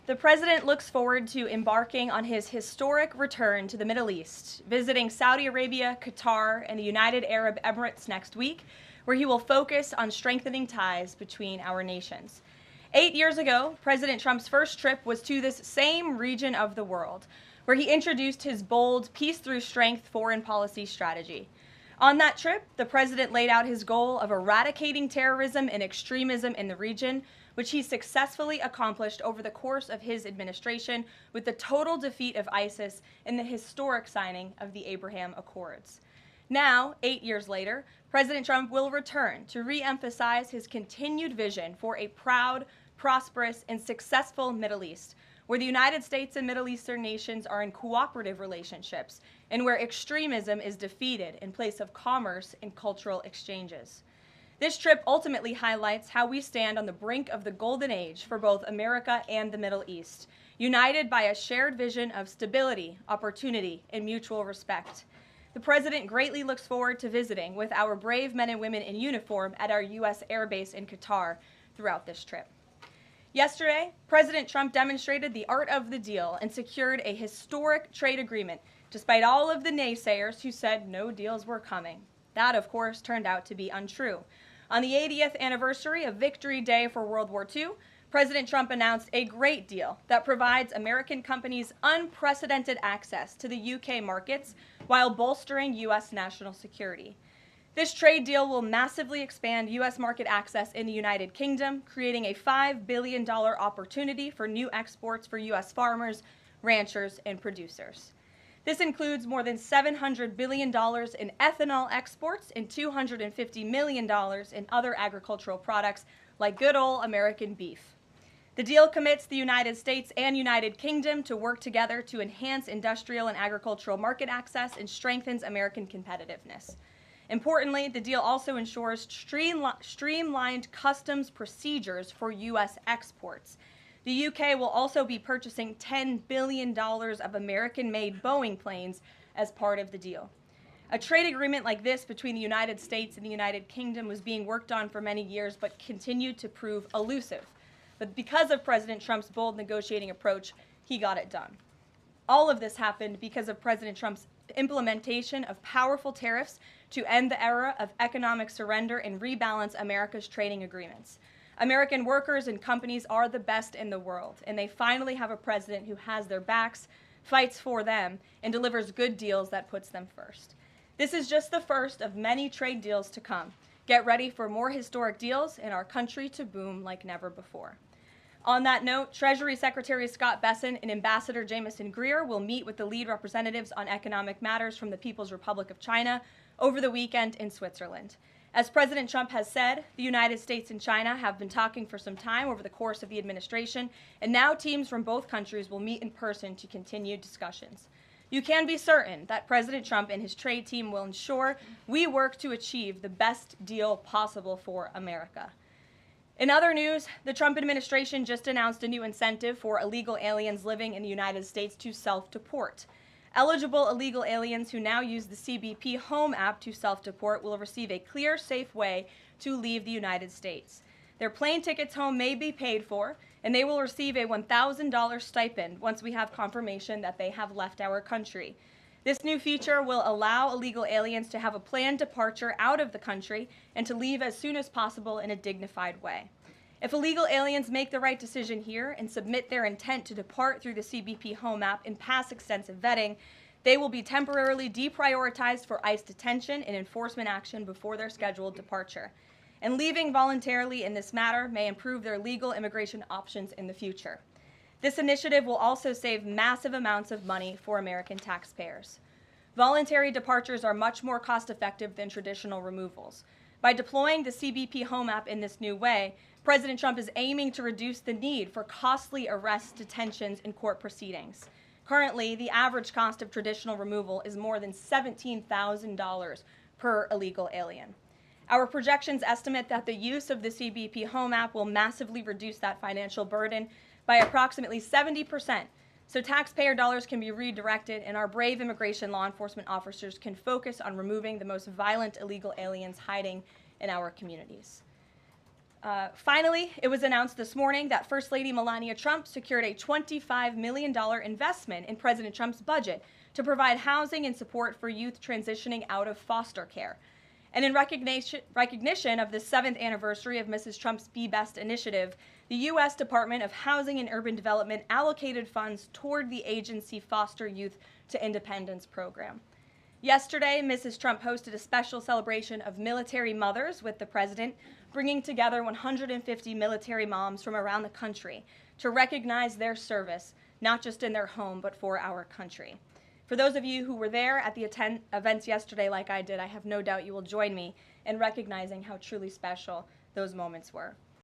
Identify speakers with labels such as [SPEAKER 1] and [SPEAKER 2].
[SPEAKER 1] The president looks forward to embarking on his historic return to the Middle East, visiting Saudi Arabia, Qatar, and the United Arab Emirates next week, where he will focus on strengthening ties between our nations. 8 years ago, President Trump's first trip was to this same region of the world, where he introduced his bold peace through strength foreign policy strategy. On that trip, the president laid out his goal of eradicating terrorism and extremism in the region, which he successfully accomplished over the course of his administration with the total defeat of ISIS and the historic signing of the Abraham Accords. Now, 8 years later, President Trump will return to re-emphasize his continued vision for a proud, prosperous, and successful Middle East, where the United States and Middle Eastern nations are in cooperative relationships, and where extremism is defeated in place of commerce and cultural exchanges. This trip ultimately highlights how we stand on the brink of the golden age for both America and the Middle East, united by a shared vision of stability, opportunity, and mutual respect. The president greatly looks forward to visiting with our brave men and women in uniform at our U.S. Air Base in Qatar throughout this trip. Yesterday, President Trump demonstrated the art of the deal and secured a historic trade agreement, despite all of the naysayers who said no deals were coming. That, of course, turned out to be untrue. On the 80th anniversary of Victory Day for World War II, President Trump announced a great deal that provides American companies unprecedented access to the UK markets while bolstering U.S. national security. This trade deal will massively expand U.S. market access in the United Kingdom, creating a $5 billion opportunity for new exports for U.S. farmers, ranchers, and producers. This includes more than $700 billion in ethanol exports and $250 million in other agricultural products like good old American beef. The deal commits the United States and United Kingdom to work together to enhance industrial and agricultural market access and strengthens American competitiveness. Importantly, the deal also ensures streamlined customs procedures for U.S. exports. The UK will also be purchasing $10 billion of American-made Boeing planes as part of the deal. A trade agreement like this between the United States and the United Kingdom was being worked on for many years but continued to prove elusive. But because of President Trump's bold negotiating approach, he got it done. All of this happened because of President Trump's implementation of powerful tariffs to end the era of economic surrender and rebalance America's trading agreements. American workers and companies are the best in the world, and they finally have a president who has their backs, fights for them, and delivers good deals that puts them first. This is just the first of many trade deals to come. Get ready for more historic deals and our country to boom like never before. On that note, Treasury Secretary Scott Bessent and Ambassador Jamieson Greer will meet with the lead representatives on economic matters from the People's Republic of China over the weekend in Switzerland. As President Trump has said, the United States and China have been talking for some time over the course of the administration, and now teams from both countries will meet in person to continue discussions. You can be certain that President Trump and his trade team will ensure we work to achieve the best deal possible for America. In other news, the Trump administration just announced a new incentive for illegal aliens living in the United States to self-deport. Eligible illegal aliens who now use the CBP Home app to self-deport will receive a clear, safe way to leave the United States. Their plane tickets home may be paid for, and they will receive a $1,000 stipend once we have confirmation that they have left our country. This new feature will allow illegal aliens to have a planned departure out of the country and to leave as soon as possible in a dignified way. If illegal aliens make the right decision here and submit their intent to depart through the CBP Home app and pass extensive vetting, they will be temporarily deprioritized for ICE detention and enforcement action before their scheduled departure. And leaving voluntarily in this matter may improve their legal immigration options in the future. This initiative will also save massive amounts of money for American taxpayers. Voluntary departures are much more cost-effective than traditional removals. By deploying the CBP Home app in this new way, President Trump is aiming to reduce the need for costly arrests, detentions, and court proceedings. Currently, the average cost of traditional removal is more than $17,000 per illegal alien. Our projections estimate that the use of the CBP Home app will massively reduce that financial burden by approximately 70%, so taxpayer dollars can be redirected and our brave immigration law enforcement officers can focus on removing the most violent illegal aliens hiding in our communities. Finally, it was announced this morning that First Lady Melania Trump secured a $25 million investment in President Trump's budget to provide housing and support for youth transitioning out of foster care. And in recognition of the 7th anniversary of Mrs. Trump's Be Best initiative, the U.S. Department of Housing and Urban Development allocated funds toward the agency Foster Youth to Independence program. Yesterday, Mrs. Trump hosted a special celebration of military mothers with the president, bringing together 150 military moms from around the country to recognize their service, not just in their home, but for our country. For those of you who were there at the events yesterday like I did, I have no doubt you will join me in recognizing how truly special those moments were.